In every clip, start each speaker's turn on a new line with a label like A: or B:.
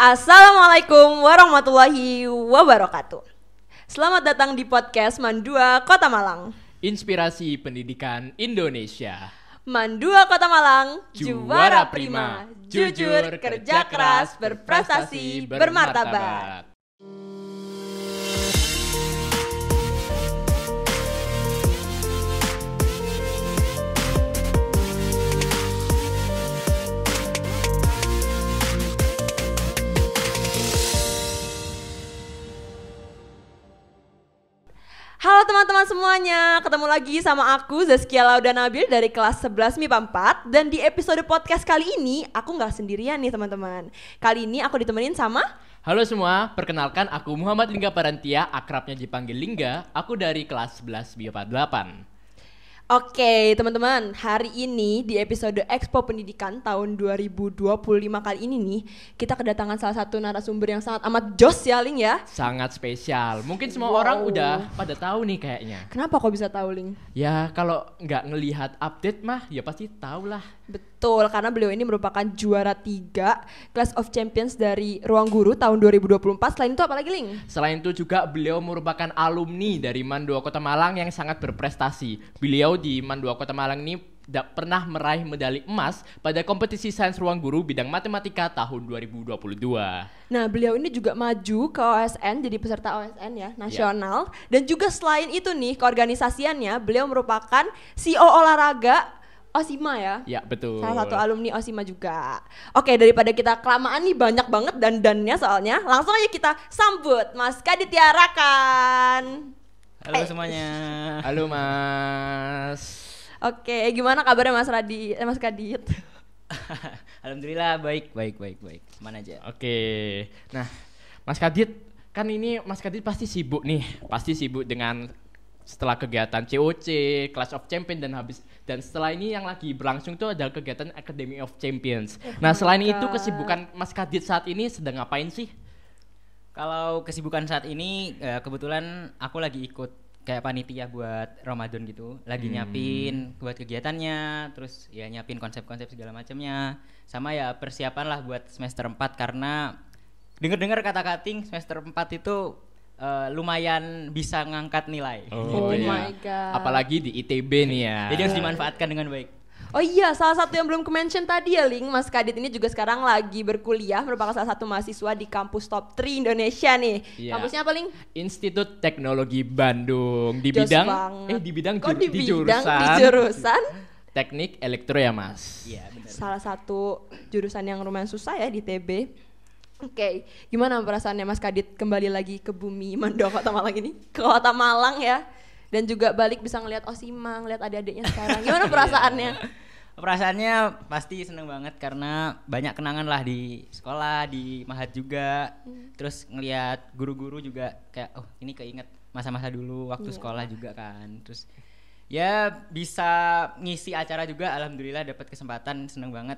A: Assalamualaikum warahmatullahi wabarakatuh. Selamat datang di podcast Mandua Kota Malang.
B: Inspirasi pendidikan Indonesia.
A: Mandua Kota Malang,
B: Juara prima, jujur, kerja keras, berprestasi, bermartabat.
A: Halo teman-teman semuanya, ketemu lagi sama aku Zaskia Lauda Nabil dari kelas 11 MIPA 4. Dan di episode podcast kali ini aku gak sendirian nih teman-teman. Kali ini aku ditemenin sama...
B: Halo semua, perkenalkan aku Muhammad Lingga Parantia, akrabnya dipanggil Lingga. Aku dari kelas 11 MIPA 8.
A: Oke teman-teman, hari ini di episode Expo Pendidikan tahun 2025 kali ini nih, kita kedatangan salah satu narasumber yang sangat amat jos ya Ling ya.
B: Sangat spesial, mungkin semua orang udah pada tahu nih kayaknya.
A: Kenapa kok bisa tahu Ling?
B: Ya kalau nggak ngelihat update mah ya pasti tahu lah.
A: Betul, karena beliau ini merupakan juara 3 Class of Champions dari Ruang Guru tahun 2024. Selain itu apa lagi Ling?
B: Selain itu juga beliau merupakan alumni dari Mandua Kota Malang yang sangat berprestasi. Beliau di Mandua Kota Malang ini pernah meraih medali emas pada kompetisi sains ruang guru bidang matematika tahun 2022.
A: Nah, beliau ini juga maju ke OSN, jadi peserta OSN ya, nasional. Dan juga selain itu nih, keorganisasiannya beliau merupakan CEO olahraga Osima ya.
B: Ya, betul.
A: Salah satu alumni Osima juga. Oke, daripada kita kelamaan nih, banyak banget dandannya soalnya. Langsung aja kita sambut Mas Kadit Tiarakan.
C: Halo semuanya.
B: Halo Mas.
A: Oke, gimana kabarnya Mas Kadit?
C: Alhamdulillah baik. Mana aja.
B: Oke. Nah, Mas Kadit, kan ini Mas Kadit pasti sibuk nih. Pasti sibuk dengan setelah kegiatan COC, Clash of Champions dan setelah ini yang lagi berlangsung tuh adalah kegiatan Academy of Champions. Nah, selain itu kesibukan Mas Kadit saat ini sedang ngapain sih?
C: Kalau kesibukan saat ini kebetulan aku lagi ikut kayak panitia buat Ramadan gitu. Lagi nyiapin buat kegiatannya, terus ya nyiapin konsep-konsep segala macamnya. Sama ya persiapan lah buat semester 4 karena dengar-dengar kata-kating semester 4 itu lumayan bisa ngangkat nilai.
A: Oh my god.
B: Apalagi di ITB nih ya.
C: Jadi harus dimanfaatkan dengan baik.
A: Oh iya, salah satu yang belum ke-mention tadi ya Ling, Mas Kadit ini juga sekarang lagi berkuliah, merupakan salah satu mahasiswa di kampus top 3 Indonesia nih.
B: Iya.
A: Kampusnya apa Ling?
B: Institut Teknologi Bandung di
A: Jos
B: bidang
A: banget.
B: di jurusan Teknik Elektro ya Mas.
C: Iya, benar.
A: Salah satu jurusan yang lumayan susah ya di TB. Oke, gimana perasaannya Mas Kadit kembali lagi ke bumi Mandua Kota Malang ini? Ke Kota Malang ya. Dan juga balik bisa ngelihat Osima, ngelihat adik-adiknya sekarang. Gimana perasaannya?
C: Perasaannya pasti seneng banget karena banyak kenangan lah di sekolah, di Mahat juga. Terus ngelihat guru-guru juga kayak oh ini keinget masa-masa dulu waktu sekolah juga kan. Terus ya bisa ngisi acara juga, alhamdulillah dapat kesempatan, seneng banget.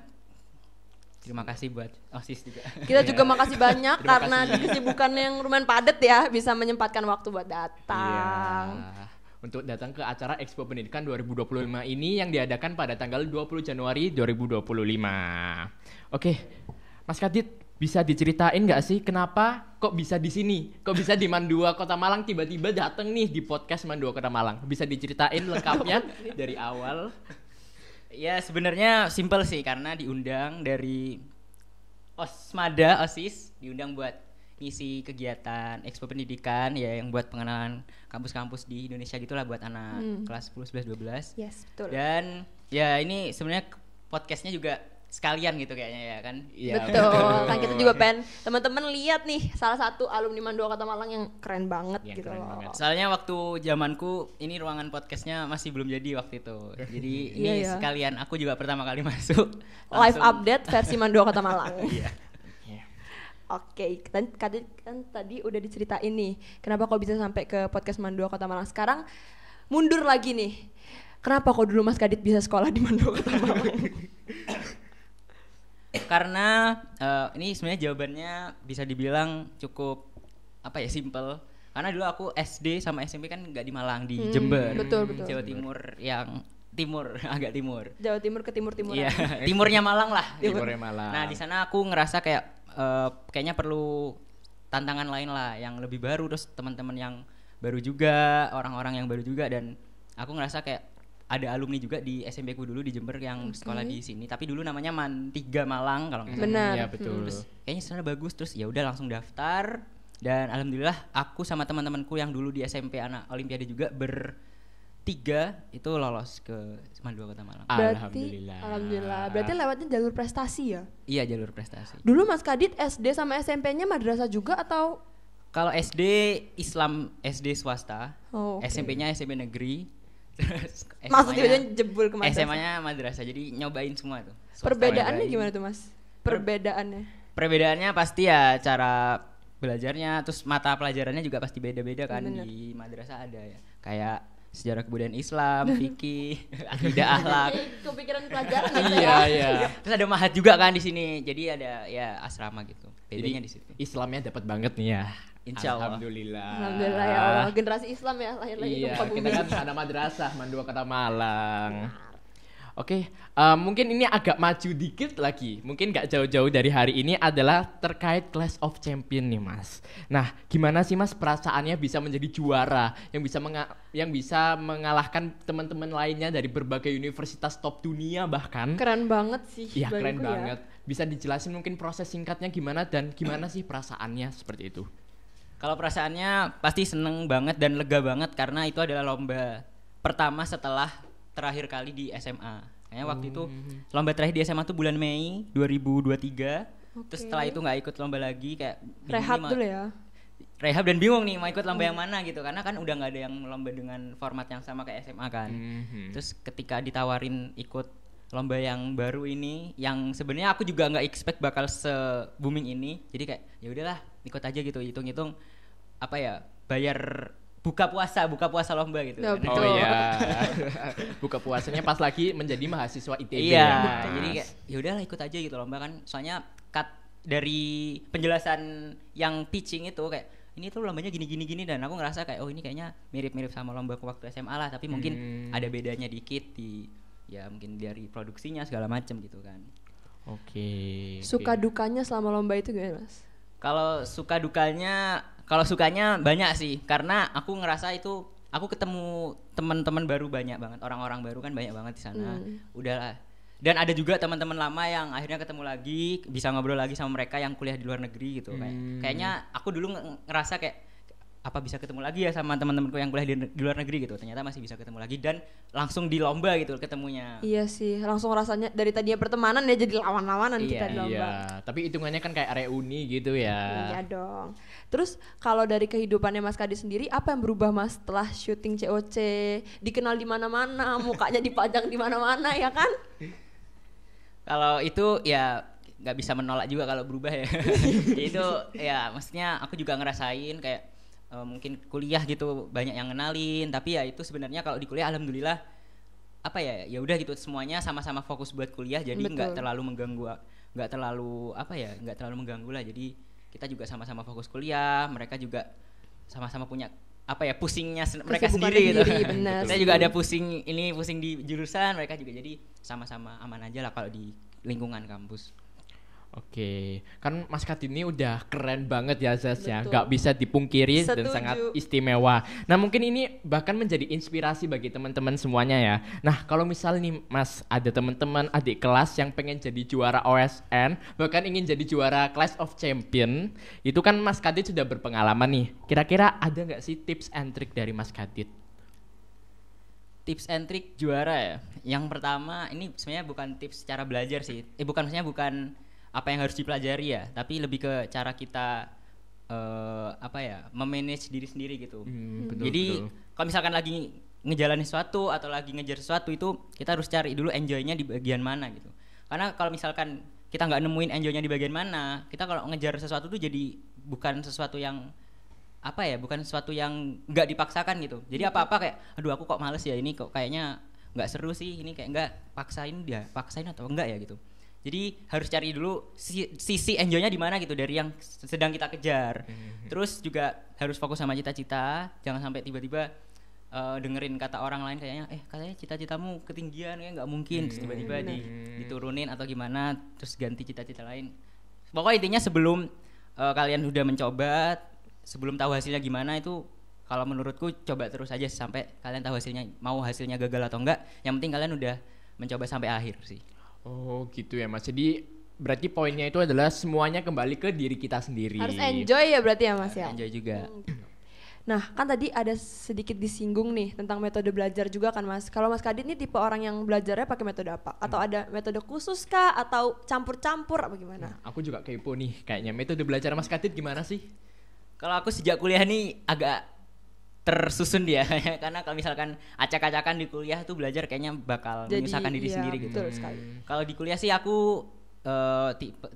C: Terima kasih buat OSIS juga.
A: Kita juga makasih banyak
B: Terima
A: karena
B: kasih.
A: di kesibukan yang lumayan padat ya bisa menyempatkan waktu buat datang.
B: Iya. Untuk datang ke acara Expo Pendidikan 2025 ini yang diadakan pada tanggal 20 Januari 2025. Oke, Mas Kadit bisa diceritain nggak sih kenapa kok bisa di sini? Kok bisa di Mandua Kota Malang tiba-tiba datang nih di podcast Mandua Kota Malang? Bisa diceritain lengkapnya dari awal?
C: Ya sebenarnya simple sih karena diundang dari Osmada, OSIS, diundang buat ngisi kegiatan Expo Pendidikan ya yang buat pengenalan kampus-kampus di Indonesia gitulah buat anak kelas 10, 11, 12.
A: Yes, betul.
C: Dan ya ini sebenarnya podcastnya juga sekalian gitu kayaknya ya kan.
B: Iya,
A: Betul. Kan kita juga pengen teman-teman lihat nih salah satu alumni Mandua Kota Malang yang keren banget
B: Yang
A: gitu
B: keren
A: loh.
B: banget.
C: Soalnya waktu zamanku ini ruangan podcastnya masih belum jadi waktu itu. Jadi ini
A: Iya.
C: sekalian aku juga pertama kali masuk.
A: Live
C: Langsung-
A: update versi Mandua Kota Malang.
C: Iya.
A: Oke, kan tadi udah diceritain nih kenapa kok bisa sampai ke podcast Mandua Kota Malang. Sekarang mundur lagi nih. Kenapa kok dulu Mas Kadit bisa sekolah di Mandua Kota Malang?
C: Karena ini sebenarnya jawabannya bisa dibilang cukup simple. Karena dulu aku SD sama SMP kan nggak di Malang, di Jember,
A: betul.
C: Jawa Timur yang timur, agak timur.
A: Jawa Timur ke timur-timuran.
C: Iya, timurnya Malang lah.
B: Timurnya Malang.
C: Nah di sana aku ngerasa kayak kayaknya perlu tantangan lain lah yang lebih baru, terus teman-teman yang baru juga, orang-orang yang baru juga, dan aku ngerasa kayak ada alumni juga di SMP ku dulu di Jember yang sekolah di sini, tapi dulu namanya Man 3 Malang kalau nggak salah.
A: Benar.
B: Iya betul.
C: Terus kayaknya sana bagus, terus ya udah langsung daftar, dan alhamdulillah aku sama teman-temanku yang dulu di SMP anak Olimpiade juga bertiga itu lolos ke Man 2 Kota Malang.
A: Alhamdulillah. Berarti lewatnya jalur prestasi ya?
C: Iya, jalur prestasi.
A: Dulu Mas Kadit SD sama SMP-nya madrasah juga atau?
C: Kalau SD Islam, SD swasta,
A: Oh, oke.
C: SMP-nya SMP negeri. Terus
A: Maksudnya jebul ke madrasah.
C: SMA-nya madrasah, jadi nyobain semua tuh. Swasta
A: Perbedaannya
C: nyobain.
A: gimana tuh Mas? Perbedaannya?
C: Perbedaannya pasti ya cara belajarnya, terus mata pelajarannya juga pasti beda-beda kan.
A: Bener.
C: Di madrasah ada ya, kayak sejarah kebudayaan Islam, fikih, akidah, akhlak.
A: Kepikiran pelajaran
B: Iya iya.
C: Terus ada mahat juga kan di sini, jadi ada ya asrama gitu. Bedanya di situ.
B: Islamnya dapat banget nih ya.
C: Insya Allah.
B: Alhamdulillah.
A: Alhamdulillah ya Allah, generasi Islam ya lahir lagi
B: Iya,
A: ke muka
B: kita
A: bumi.
B: kan anak madrasah Man 2 Kota Malang. Oke, mungkin ini agak maju dikit lagi. Mungkin nggak jauh-jauh dari hari ini adalah terkait Clash of Champion nih, Mas. Nah, gimana sih Mas perasaannya bisa menjadi juara yang bisa mengalahkan teman-teman lainnya dari berbagai universitas top dunia bahkan?
A: Keren banget sih.
B: Iya, keren
A: bagiku ya.
B: banget. Bisa dijelasin mungkin proses singkatnya gimana dan gimana sih perasaannya seperti itu?
C: Kalau perasaannya pasti seneng banget dan lega banget karena itu adalah lomba pertama setelah terakhir kali di SMA. Kayaknya waktu itu lomba terakhir di SMA tuh bulan Mei 2023. Terus setelah itu nggak ikut lomba lagi, kayak bingung
A: Rehab
C: nih
A: dulu ya.
C: Rehab dan bingung nih mau ikut lomba yang mana gitu, karena kan udah nggak ada yang lomba dengan format yang sama kayak SMA kan. Terus ketika ditawarin ikut lomba yang baru ini, yang sebenarnya aku juga nggak expect bakal se booming ini, jadi kayak ya udahlah ikut aja gitu, hitung-hitung apa ya, bayar buka puasa lomba gitu.
A: Ya,
C: Karena-
A: betul.
B: Oh iya. Buka puasanya pas lagi menjadi mahasiswa ITB.
C: Iya,
B: ya, Mas?
C: jadi kayak ya udahlah ikut aja gitu lomba kan. Soalnya cut dari penjelasan yang teaching itu kayak ini tuh lombanya gini dan aku ngerasa kayak oh ini kayaknya mirip-mirip sama lomba waktu SMA lah, tapi mungkin ada bedanya dikit di ya mungkin dari produksinya segala macem gitu kan.
B: Oke.
A: Suka dukanya selama lomba itu gimana Mas?
C: Kalau sukanya banyak sih, karena aku ngerasa itu aku ketemu teman-teman baru banyak banget, orang-orang baru kan banyak banget di sana. Udahlah. Dan ada juga teman-teman lama yang akhirnya ketemu lagi, bisa ngobrol lagi sama mereka yang kuliah di luar negeri gitu. Kayaknya aku dulu ngerasa kayak apa bisa ketemu lagi ya sama teman-temanku yang kuliah di luar negeri gitu. Ternyata masih bisa ketemu lagi dan langsung di lomba gitu ketemunya.
A: Iya sih, langsung rasanya dari tadinya pertemanan ya jadi lawan-lawanan
C: Iya,
A: kita di lomba.
B: Iya, tapi hitungannya kan kayak reuni gitu ya.
A: Iya dong. Terus kalau dari kehidupannya Mas Kadi sendiri, apa yang berubah Mas setelah syuting COC, dikenal di mana-mana, mukanya dipajang di mana-mana ya kan?
C: Kalau itu ya nggak bisa menolak juga kalau berubah ya. Itu ya maksudnya aku juga ngerasain kayak mungkin kuliah gitu banyak yang kenalin, tapi ya itu sebenarnya kalau di kuliah alhamdulillah apa ya udah gitu semuanya sama-sama fokus buat kuliah, jadi nggak terlalu mengganggu, nggak terlalu mengganggu lah. Jadi kita juga sama-sama fokus kuliah, mereka juga sama-sama punya apa ya pusingnya mereka sendiri gitu.
A: Bener.
C: Saya juga ada pusing di jurusan, mereka juga, jadi sama-sama aman aja lah kalau di lingkungan kampus.
B: Oke, kan Mas Kat ini udah keren banget ya Zaz ya,
A: Betul.
B: nggak bisa dipungkiri dan
A: Setuju.
B: sangat istimewa. Nah mungkin ini bahkan menjadi inspirasi bagi teman-teman semuanya ya. Nah kalau misal nih Mas ada teman-teman adik kelas yang pengen jadi juara OSN, bahkan ingin jadi juara Clash of Champion, itu kan Mas Kadit sudah berpengalaman nih. Kira-kira ada nggak sih tips and trick dari Mas Kadit?
C: Tips and trick juara ya. Yang pertama ini sebenarnya bukan tips cara belajar sih. Bukan apa yang harus dipelajari ya, tapi lebih ke cara kita memanage diri sendiri gitu. Jadi kalau misalkan lagi ngejalanin sesuatu atau lagi ngejar sesuatu, itu kita harus cari dulu enjoy-nya di bagian mana gitu. Karena kalau misalkan kita nggak nemuin enjoy-nya di bagian mana, kita kalau ngejar sesuatu tuh jadi bukan sesuatu yang nggak dipaksakan gitu. Jadi apa-apa kayak aduh aku kok males ya, ini kok kayaknya nggak seru sih, ini kayak nggak paksain atau enggak ya gitu. Jadi harus cari dulu sisi enjoy-nya di mana gitu dari yang sedang kita kejar. Terus juga harus fokus sama cita-cita, jangan sampai tiba-tiba dengerin kata orang lain kayaknya katanya cita-citamu ketinggian, kayak nggak mungkin, terus tiba-tiba diturunin atau gimana, terus ganti cita-cita lain. pokoknya intinya sebelum kalian udah mencoba, sebelum tahu hasilnya gimana itu, kalau menurutku coba terus aja sampai kalian tahu hasilnya, mau hasilnya gagal atau enggak, yang penting kalian udah mencoba sampai akhir sih.
B: Oh gitu ya Mas. Jadi berarti poinnya itu adalah semuanya kembali ke diri kita sendiri.
A: Harus enjoy ya berarti ya Mas ya.
C: Enjoy juga.
A: Nah kan tadi ada sedikit disinggung nih tentang metode belajar juga kan Mas. Kalau Mas Kadit nih tipe orang yang belajarnya pakai metode apa? Atau ada metode khusus kah? Atau campur-campur apa gimana?
B: Aku juga kepo nih, kayaknya metode belajar Mas Kadit gimana sih?
C: Kalau aku sejak kuliah nih agak tersusun dia karena kalau misalkan acak-acakan di kuliah tuh belajar kayaknya bakal menyusahkan diri
A: iya,
C: sendiri gitu.
A: Betul sekali.
C: Kalau di kuliah sih aku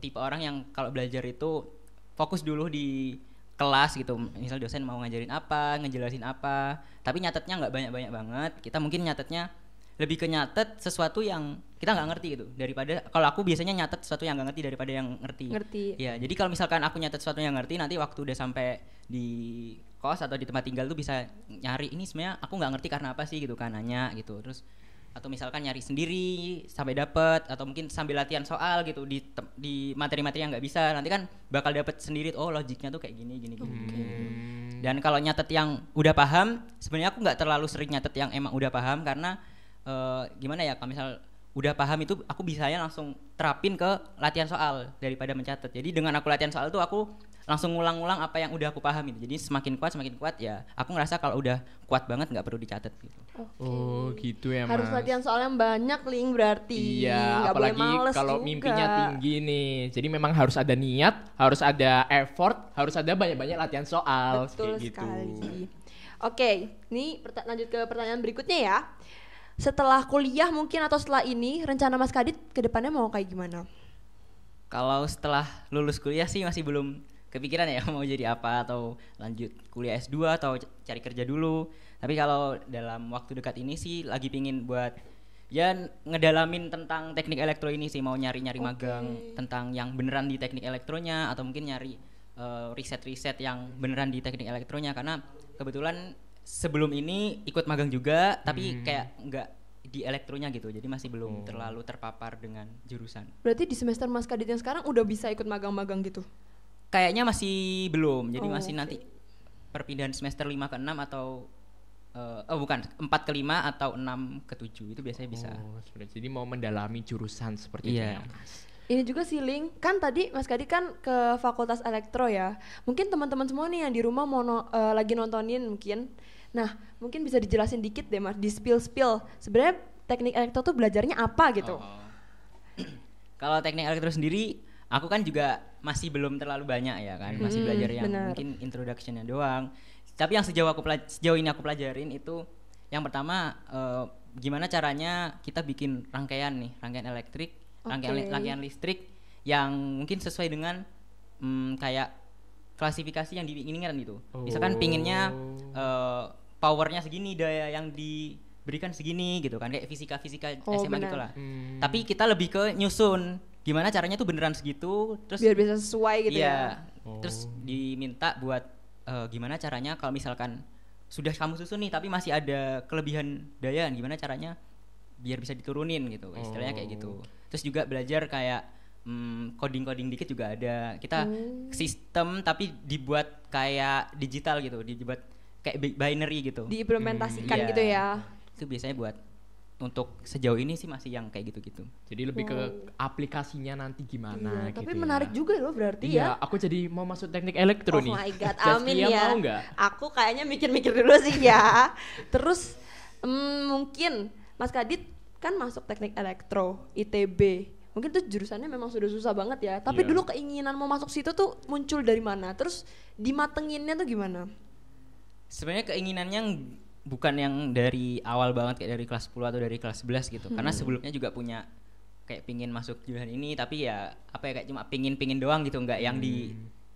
C: tipe orang yang kalau belajar itu fokus dulu di kelas gitu. Misal dosen mau ngajarin apa, ngejelasin apa, tapi nyatetnya nggak banyak-banyak banget. Kita mungkin nyatetnya lebih ke nyatet sesuatu yang kita nggak ngerti gitu, daripada kalau aku biasanya nyatet sesuatu yang nggak ngerti daripada yang ngerti. Ya, jadi kalau misalkan aku nyatet sesuatu yang ngerti, nanti waktu udah sampai di kos atau di tempat tinggal tuh bisa nyari ini sebenarnya aku nggak ngerti karena apa sih gitu kan, nanya gitu. Terus atau misalkan nyari sendiri sampai dapet, atau mungkin sambil latihan soal gitu di materi-materi yang nggak bisa, nanti kan bakal dapet sendiri, oh logiknya tuh kayak gini. Dan kalau nyatet yang udah paham, sebenarnya aku nggak terlalu sering nyatet yang emang udah paham, karena gimana ya, kalau misal udah paham itu aku bisanya langsung terapin ke latihan soal daripada mencatat. Jadi dengan aku latihan soal tuh aku langsung ngulang-ngulang apa yang udah aku paham itu. Jadi semakin kuat ya aku ngerasa kalau udah kuat banget nggak perlu dicatat gitu.
A: Okay.
B: Oh gitu ya Mas.
A: Harus latihan soal yang banyak Link berarti.
B: Iya,
A: nggak boleh
B: apalagi
A: males
B: kalau
A: juga.
B: mimpinya tinggi nih. Jadi memang harus ada niat, harus ada effort, harus ada banyak-banyak latihan soal.
A: Betul
B: kayak gitu.
A: sekali. Oke, ini lanjut ke pertanyaan berikutnya ya. Setelah kuliah mungkin atau setelah ini, rencana Mas Kadit ke depannya mau kayak gimana?
C: Kalau setelah lulus kuliah sih masih belum kepikiran ya mau jadi apa, atau lanjut kuliah S2 atau cari kerja dulu. Tapi kalau dalam waktu dekat ini sih lagi pingin buat ya ngedalamin tentang teknik elektro ini sih, mau nyari-nyari magang tentang yang beneran di teknik elektronya, atau mungkin nyari riset-riset yang beneran di teknik elektronya, karena kebetulan sebelum ini ikut magang juga, tapi kayak nggak di elektronya gitu, jadi masih belum terlalu terpapar dengan jurusan.
A: Berarti di semester Mas Kadit yang sekarang udah bisa ikut magang-magang gitu?
C: Kayaknya masih belum, jadi masih
A: oke.
C: nanti perpindahan semester 5 ke 6 atau bukan 4 ke 5 atau 6 ke 7 itu biasanya bisa.
B: Oh, sebenarnya jadi mau mendalami jurusan seperti itu ya
C: Iya.
B: Mas.
A: Ini juga sih Link, kan tadi Mas Kadit kan ke Fakultas Elektro ya. Mungkin teman-teman semua nih yang di rumah mau lagi nontonin mungkin. Nah, mungkin bisa dijelasin dikit deh Mas, di spill. Sebenarnya teknik elektro tuh belajarnya apa gitu?
C: Kalau teknik elektro sendiri, aku kan juga masih belum terlalu banyak ya kan, masih belajar yang
A: benar.
C: mungkin introduction-nya doang. Tapi yang sejauh ini aku pelajarin itu, yang pertama gimana caranya kita bikin rangkaian elektrik, rangkaian listrik yang mungkin sesuai dengan kayak klasifikasi yang diinginkan gitu. Misalkan pinginnya powernya segini, daya yang diberikan segini gitu kan, kayak fisika SMA gitu lah. Tapi kita lebih ke nyusun gimana caranya tuh beneran segitu, terus
A: Biar bisa sesuai gitu ya.
C: Terus diminta buat gimana caranya kalau misalkan sudah kamu susun nih tapi masih ada kelebihan daya, gimana caranya biar bisa diturunin gitu, istilahnya kayak gitu. Terus juga belajar kayak coding dikit juga ada. Kita sistem tapi dibuat kayak digital gitu, dibuat kayak binary gitu.
A: Diimplementasikan
C: Iya.
A: gitu ya.
C: Itu biasanya buat untuk sejauh ini sih masih yang kayak gitu-gitu.
B: Jadi lebih ke aplikasinya nanti gimana
A: Iya,
B: gitu.
A: tapi
B: ya.
A: menarik juga loh berarti
B: Iya,
A: ya.
B: aku jadi mau masuk teknik elektro
A: Oh
B: nih.
A: my god,
B: Zaskia
A: amin ya.
B: mau nggak?
A: Aku kayaknya mikir-mikir dulu sih ya. Terus mungkin Mas Kadit kan masuk teknik elektro ITB. Mungkin tuh jurusannya memang sudah susah banget ya. Tapi
B: Iya.
A: dulu keinginan mau masuk situ tuh muncul dari mana? Terus dimatenginnya tuh gimana?
C: Sebenarnya keinginannya bukan yang dari awal banget kayak dari kelas 10 atau dari kelas 11 gitu. Karena sebelumnya juga punya kayak pingin masuk jurusan ini, tapi ya apa ya, kayak cuma pingin doang gitu, nggak yang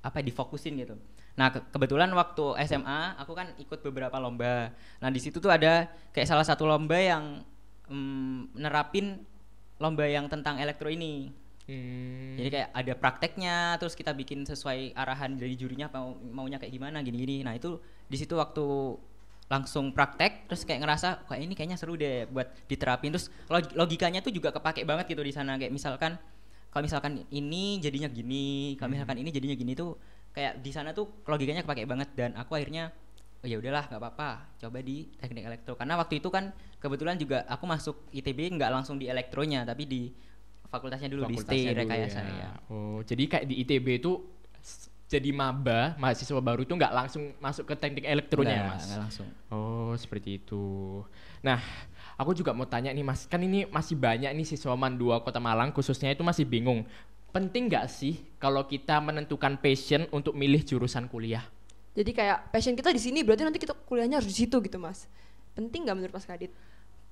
C: difokusin gitu. Nah, kebetulan waktu SMA aku kan ikut beberapa lomba. Nah, di situ tuh ada kayak salah satu lomba yang nerapin lomba yang tentang elektro ini. Jadi kayak ada prakteknya, terus kita bikin sesuai arahan dari jurinya maunya kayak gimana, gini-gini. Nah, itu di situ waktu langsung praktek, terus kayak ngerasa kayak ini kayaknya seru deh buat diterapin. Terus logikanya tuh juga kepake banget gitu di sana, kayak misalkan kalau misalkan ini jadinya gini, kalau misalkan ini jadinya gini tuh kayak di sana tuh logikanya kepake banget dan aku akhirnya oh ya udahlah nggak apa-apa coba di teknik elektro karena waktu itu kan kebetulan juga aku masuk ITB nggak langsung di elektronya tapi di fakultasnya dulu di STI rekayasa ya.
B: Oh jadi kayak di ITB itu jadi maba mahasiswa baru itu nggak langsung masuk ke teknik elektronya ya mas?
C: Nggak langsung.
B: Oh seperti itu. Nah aku juga mau tanya nih mas, kan ini masih banyak nih siswa MAN 2 Kota Malang khususnya itu masih bingung. Penting nggak sih kalau kita menentukan passion untuk milih jurusan kuliah?
A: Jadi kayak passion kita di sini berarti nanti kita kuliahnya harus di situ gitu mas. Penting nggak menurut Mas Kadit?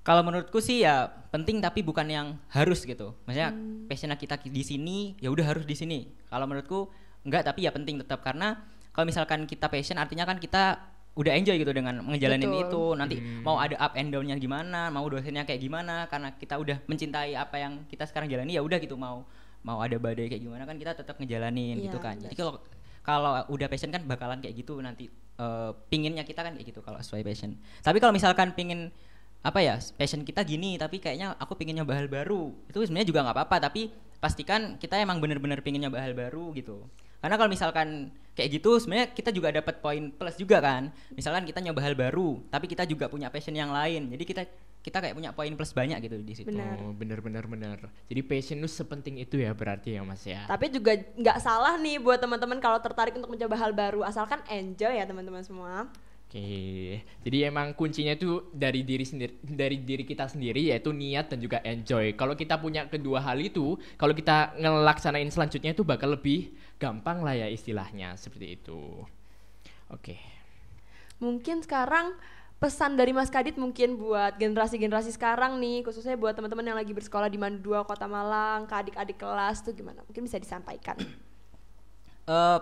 C: Kalau menurutku sih ya penting tapi bukan yang harus gitu. Maksudnya passion kita di sini ya udah harus di sini. Kalau menurutku enggak tapi ya penting tetap karena kalau misalkan kita passion artinya kan kita udah enjoy gitu dengan ngejalanin itu. Nanti mau ada up and down-nya gimana, mau dosennya kayak gimana karena kita udah mencintai apa yang kita sekarang jalani ya udah gitu mau ada badai kayak gimana kan kita tetap ngejalanin gitu kan. Jadi kalau udah passion kan bakalan kayak gitu nanti pinginnya kita kan kayak gitu kalau sesuai passion. Tapi kalau misalkan pingin apa ya passion kita gini tapi kayaknya aku pingin nyoba hal baru itu sebenarnya juga nggak apa-apa tapi pastikan kita emang bener-bener pingin nyoba hal baru gitu karena kalau misalkan kayak gitu sebenarnya kita juga dapat poin plus juga kan misalkan kita nyoba hal baru tapi kita juga punya passion yang lain jadi kita kayak punya poin plus banyak gitu di situ.
B: Oh bener. Jadi passion itu sepenting itu ya berarti ya mas ya.
A: Tapi juga nggak salah nih buat teman-teman kalau tertarik untuk mencoba hal baru asalkan enjoy ya teman-teman semua.
B: Oke, jadi emang kuncinya itu dari diri kita sendiri yaitu niat dan juga enjoy. Kalau kita punya kedua hal itu, kalau kita ngelaksanain selanjutnya itu bakal lebih gampang lah ya istilahnya seperti itu. Oke.
A: Mungkin sekarang pesan dari Mas Kadit mungkin buat generasi-generasi sekarang nih, khususnya buat teman-teman yang lagi bersekolah di MAN 2 Kota Malang, ke adik-adik kelas tuh gimana? Mungkin bisa disampaikan.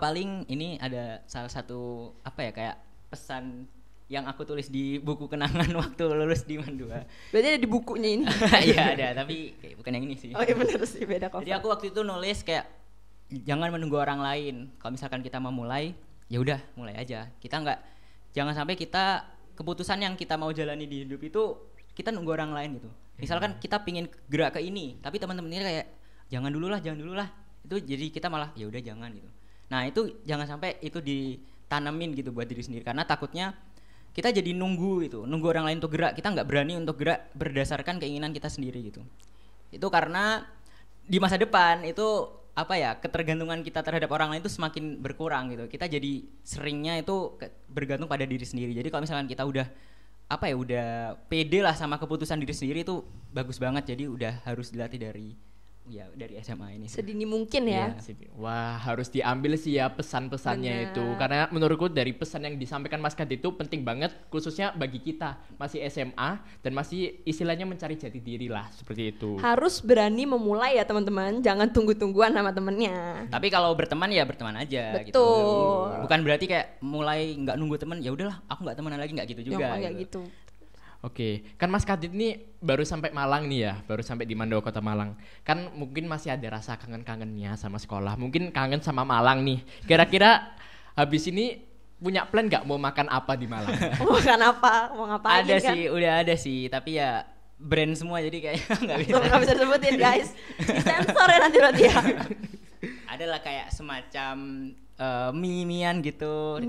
C: Paling ini ada salah satu apa ya kayak pesan yang aku tulis di buku kenangan waktu lulus di MAN 2.
A: Berarti ada di bukunya ini.
C: Iya ada, tapi kayak bukan yang ini sih.
A: Oh iya benar sih, beda cover.
C: Jadi aku waktu itu nulis kayak jangan menunggu orang lain. Kalau misalkan kita mau mulai, ya udah mulai aja. Jangan sampai kita keputusan yang kita mau jalani di hidup itu kita nunggu orang lain gitu. Misalkan kita pingin gerak ke ini, tapi teman-temannya kayak jangan dulu lah. Itu jadi kita malah ya udah jangan gitu. Nah, itu jangan sampai itu tanamin gitu buat diri sendiri karena takutnya kita jadi nunggu orang lain untuk gerak, kita nggak berani untuk gerak berdasarkan keinginan kita sendiri gitu. Itu karena di masa depan itu apa ya ketergantungan kita terhadap orang lain itu semakin berkurang gitu. Kita jadi seringnya itu bergantung pada diri sendiri. Jadi kalau misalkan kita udah pede lah sama keputusan diri sendiri itu bagus banget. Jadi udah harus dilatih dari SMA ini.
A: Sedini mungkin ya.
B: Wah harus diambil sih ya pesan-pesannya itu. Karena menurutku dari pesan yang disampaikan Mas Kadit itu penting banget khususnya bagi kita masih SMA dan masih istilahnya mencari jati diri lah seperti itu.
A: Harus berani memulai ya teman-teman, jangan tunggu-tungguan sama temennya.
C: Tapi kalau berteman ya berteman aja.
A: Betul.
C: Gitu. Bukan berarti kayak mulai nggak nunggu teman ya udahlah aku nggak temenan lagi nggak gitu juga.
A: Nggak gitu.
B: Oke, kan Mas Kadit nih baru sampai Malang nih ya, baru sampai di MAN 2 Kota Malang. Kan mungkin masih ada rasa kangen-kangennya sama sekolah, mungkin kangen sama Malang nih. Kira-kira habis ini punya plan nggak mau makan apa di Malang?
A: Mau makan apa? Mau ngapain
C: ada
A: kan?
C: sih, udah ada sih, tapi ya brand semua jadi kayak nggak bisa.
A: Nggak bisa disebutin guys, disensor ya nanti berarti ya.
C: Adalah kayak semacam mie-mian gitu.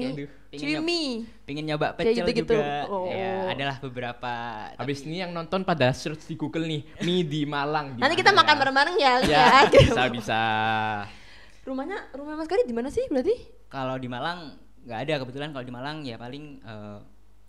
C: Pingin nyoba pecel
A: gitu.
C: juga.
A: Oh.
C: Ya, adalah beberapa.
B: Habis ini yang nonton pada search di Google nih, mie di Malang.
A: Nanti kita makan bareng-bareng ya.
B: Ya, bisa.
A: Rumah Mas Kadit di mana sih berarti?
C: Kalau di Malang nggak ada kebetulan. Kalau di Malang ya paling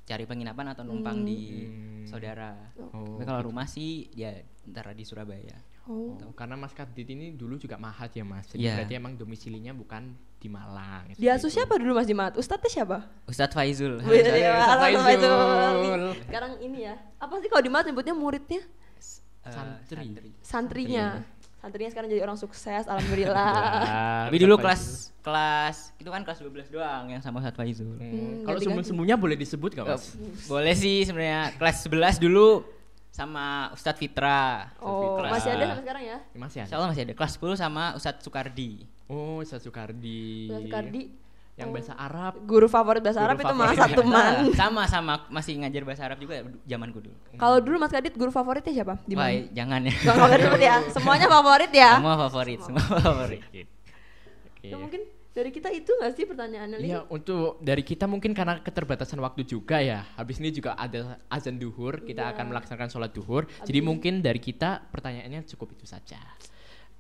C: cari penginapan atau numpang di saudara. Tapi kalau rumah sih ya ntar di Surabaya.
B: Oh, karena Mas Kadit ini dulu juga Mahat ya Mas. Jadi berarti emang domisilinya bukan di Malang.
A: Dia siapa dulu Mas di Mahat? Ustadznya siapa?
C: Ustadz Faizul.
A: Ustadz Faizul. Sekarang ini ya. Apa sih kalau di Mahat nyebutnya muridnya? Santrinya. Santrinya sekarang jadi orang sukses, alhamdulillah.
C: Tapi dulu kelas itu kan kelas 12 doang yang sama Ustadz Faizul.
B: Kalau sembunyi-sembunyinya boleh disebut gak Mas?
C: Boleh sih sebenarnya. Kelas 11 dulu sama Ustadz Fitra.
A: Masih ada sampai sekarang ya?
B: Masih ada.
C: Insyaallah masih ada. Kelas 10 sama Ustadz Sukardi.
B: Oh, Ustadz Sukardi.
A: Ustadz Sukardi
B: Yang bahasa Arab.
A: Guru favorit bahasa
B: Guru
A: Arab itu malah
B: favorit.
A: satu man.
C: Sama masih ngajar bahasa Arab juga zamanku dulu.
A: Kalau dulu Mas Kadit guru favoritnya siapa? Di
C: Wah,
A: mana?
C: jangan ya.
A: Gak favorit ya. Semuanya favorit ya.
C: Semua favorit.
B: Oke.
A: Ya, mungkin dari kita itu nggak sih pertanyaannya? Li?
B: Iya, untuk dari kita mungkin karena keterbatasan waktu juga ya. Habis ini juga ada azan duhur, kita
A: Iya.
B: akan melaksanakan sholat duhur. Jadi
A: ini-
B: mungkin dari kita pertanyaannya cukup itu saja.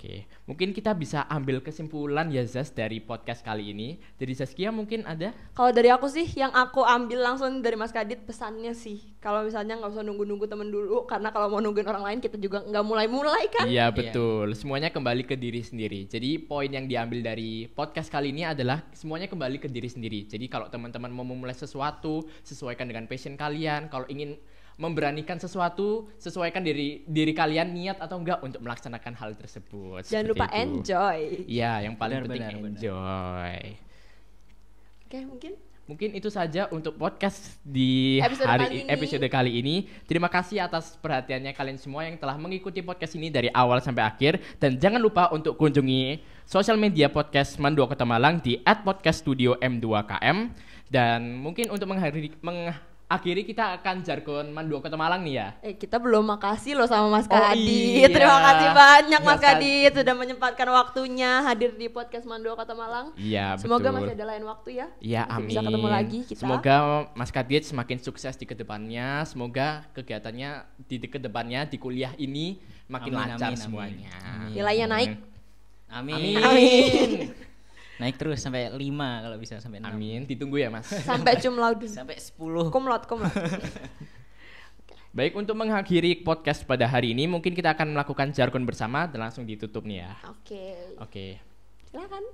B: Oke, mungkin kita bisa ambil kesimpulan ya Zaz dari podcast kali ini. Jadi Zaskia mungkin ada?
A: Kalau dari aku sih, yang aku ambil langsung dari Mas Kadit pesannya sih, kalau misalnya nggak usah nunggu-nunggu temen dulu, karena kalau mau nungguin orang lain kita juga nggak mulai-mulai kan.
B: Iya betul, semuanya kembali ke diri sendiri. Jadi poin yang diambil dari podcast kali ini adalah semuanya kembali ke diri sendiri. Jadi kalau teman-teman mau memulai sesuatu, sesuaikan dengan passion kalian. Kalau ingin memberanikan sesuatu, sesuaikan diri kalian niat atau enggak untuk melaksanakan hal tersebut.
A: Jangan
B: Seperti
A: lupa
B: itu.
A: enjoy.
B: Iya, yang paling
C: Benar,
B: penting
C: benar.
B: enjoy.
A: Oke,
B: Mungkin itu saja untuk podcast di
A: Episode
B: episode kali ini. Terima kasih atas perhatiannya kalian semua yang telah mengikuti podcast ini dari awal sampai akhir. Dan jangan lupa untuk kunjungi sosial media podcast Man 2 Kota Malang di @podcaststudio_m2km. Dan mungkin untuk mengakhiri kita akan jargon Man 2 Kota Malang nih ya.
A: Kita belum makasih loh sama Mas
B: Oh,
A: Kadit.
B: iya.
A: Terima kasih banyak Mas
B: Mas Kadit.
A: Kadit sudah menyempatkan waktunya hadir di podcast Mandua Kota Malang.
B: Iya,
A: Semoga
B: betul.
A: masih ada lain waktu ya.
B: Iya,
A: Masih
B: amin.
A: bisa ketemu lagi kita.
B: Semoga Mas Kadit semakin sukses di kedepannya. Semoga kegiatannya di kedepannya di kuliah ini makin
C: Amin,
B: lancar
C: amin,
B: semuanya.
C: amin.
A: Nilainya naik.
C: Amin.
A: Amin.
C: Naik terus sampai 5 kalau bisa sampai 6.
B: Amin, ditunggu ya Mas.
A: Sampai cum laude.
C: Sampai 10.
A: Kumlot.
B: Baik, untuk mengakhiri podcast pada hari ini mungkin kita akan melakukan jargon bersama dan langsung ditutup nih ya. Oke.
A: Silakan.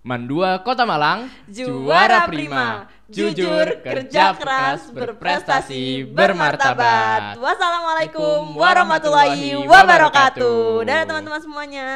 B: Man 2 Kota Malang,
A: Juara prima, jujur, kerja keras, berprestasi, bermartabat. Wassalamualaikum warahmatullahi wabarakatuh. Dadah teman-teman semuanya.